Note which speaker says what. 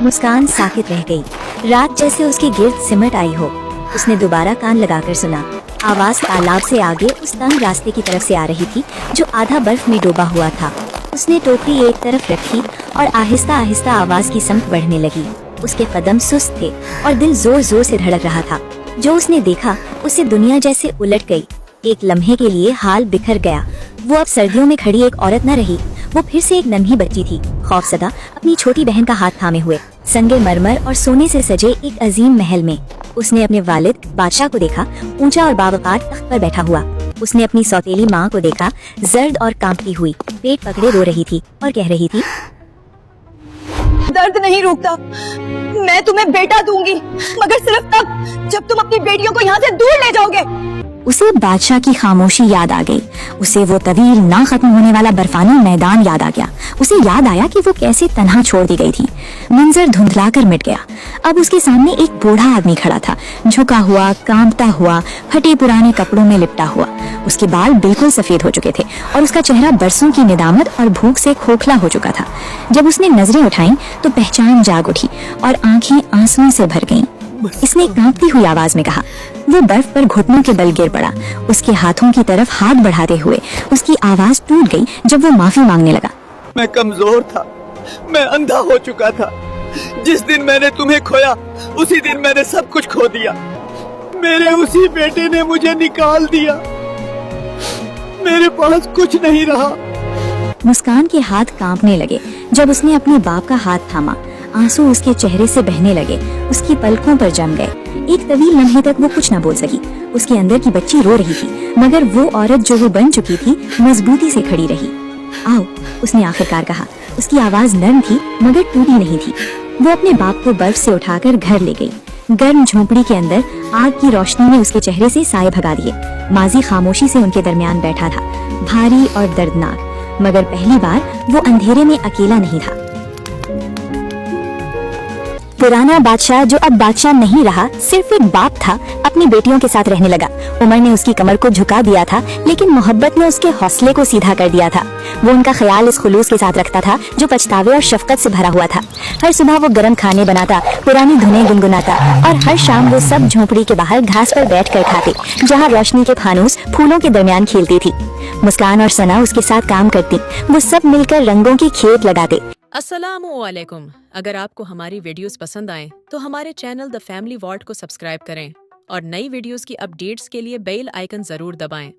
Speaker 1: मुस्कान साकित रह गई। रात जैसे उसके गिर्द सिमट आई हो। उसने दोबारा कान लगाकर सुना। आवाज तालाब से आगे उस तंग रास्ते की तरफ से आ रही थी जो आधा बर्फ में डूबा हुआ था। उसने टोकरी एक तरफ रखी और आहिस्ता आहिस्ता आवाज की समत बढ़ने लगी। उसके कदम सुस्त थे और दिल जोर जोर से धड़क रहा था। जो उसने देखा उससे दुनिया जैसे उलट गई। एक लम्हे के लिए हाल बिखर गया। वो अब सर्दियों में खड़ी एक औरत न रही, वो फिर से एक नन्ही बच्ची थी, खौफजदा अपनी छोटी बहन का हाथ थामे हुए, संगे मरमर और सोने से सजे एक अजीम महल में। उसने अपने वालिद बादशाह को देखा, ऊंचा और बावकार तख्त पर बैठा हुआ। उसने अपनी सौतेली माँ को देखा, जर्द और कांपती हुई, पेट पकड़े रो रही थी और कह रही थी,
Speaker 2: दर्द नहीं रुकता। मैं तुम्हें बेटा दूंगी, मगर सिर्फ तब जब तुम अपनी बेटियों को यहाँ से दूर ले जाओगे।
Speaker 1: उसे बादशाह की खामोशी याद आ गई। उसे वो तवील ना खत्म होने वाला बर्फानी मैदान याद आ गया। उसे याद आया कि वो कैसे तन्हा छोड़ दी गई थी। मंजर धुंधला कर मिट गया। अब उसके सामने एक बूढ़ा आदमी खड़ा था, झुका हुआ, कांपता हुआ, फटे पुराने कपड़ों में लिपटा हुआ। उसके बाल बिल्कुल सफेद हो चुके थे और उसका चेहरा बरसों की निदामत और भूख से खोखला हो चुका था। जब उसने नजरें उठाईं तो पहचान जाग उठी और आंखें आंसुओं से भर गईं। इसने कांपती हुई आवाज में कहा। वो बर्फ पर घुटनों के बल गिर पड़ा। उसके हाथों की तरफ हाथ बढ़ाते हुए उसकी आवाज टूट गई जब वो माफी मांगने लगा।
Speaker 3: मैं कमजोर था, मैं अंधा हो चुका था। जिस दिन मैंने तुम्हें खोया उसी दिन मैंने सब कुछ खो दिया। मेरे उसी बेटे ने मुझे निकाल दिया। मेरे पास कुछ नहीं रहा।
Speaker 1: मुस्कान के हाथ कांपने लगे जब उसने अपने बाप का हाथ थामा। आंसू उसके चेहरे से बहने लगे, उसकी पलकों पर जम गए। एक तवील लम्हे तक वो कुछ न बोल सकी। उसके अंदर की बच्ची रो रही थी, मगर वो औरत जो वो बन चुकी थी मजबूती से खड़ी रही। आओ, उसने आखिरकार कहा। उसकी आवाज नर्म थी मगर टूटी नहीं थी। वो अपने बाप को बर्फ से उठाकर घर ले गई। गर्म झोंपड़ी के अंदर आग की रोशनी ने उसके चेहरे से साए भगा दिए। माजी खामोशी से उनके दरमियान बैठा था, भारी और दर्दनाक, मगर पहली बार वो अंधेरे में अकेला नहीं था। पुराना बादशाह, जो अब बादशाह नहीं रहा, सिर्फ एक बाप था, अपनी बेटियों के साथ रहने लगा। उमर ने उसकी कमर को झुका दिया था, लेकिन मोहब्बत ने उसके हौसले को सीधा कर दिया था। वो उनका ख्याल इस खुलूस के साथ रखता था जो पछतावे और शफकत से भरा हुआ था। हर सुबह वो गर्म खाने बनाता, पुरानी धुनें गुनगुनाता और हर शाम वो सब झोंपड़ी के बाहर घास पर बैठ कर खाते, जहाँ रोशनी के फानूस फूलों के दरमियान खेलती थी। मुस्कान और सना उसके साथ काम करती। वो सब मिलकर रंगों की खेत लगाते।
Speaker 4: अस्सलामुअलैकुम। अगर आपको हमारी वीडियोस पसंद आएं तो हमारे चैनल द फैमिली वॉल्ट को सब्सक्राइब करें और नई वीडियोस की अपडेट्स के लिए बेल आइकन जरूर दबाएं।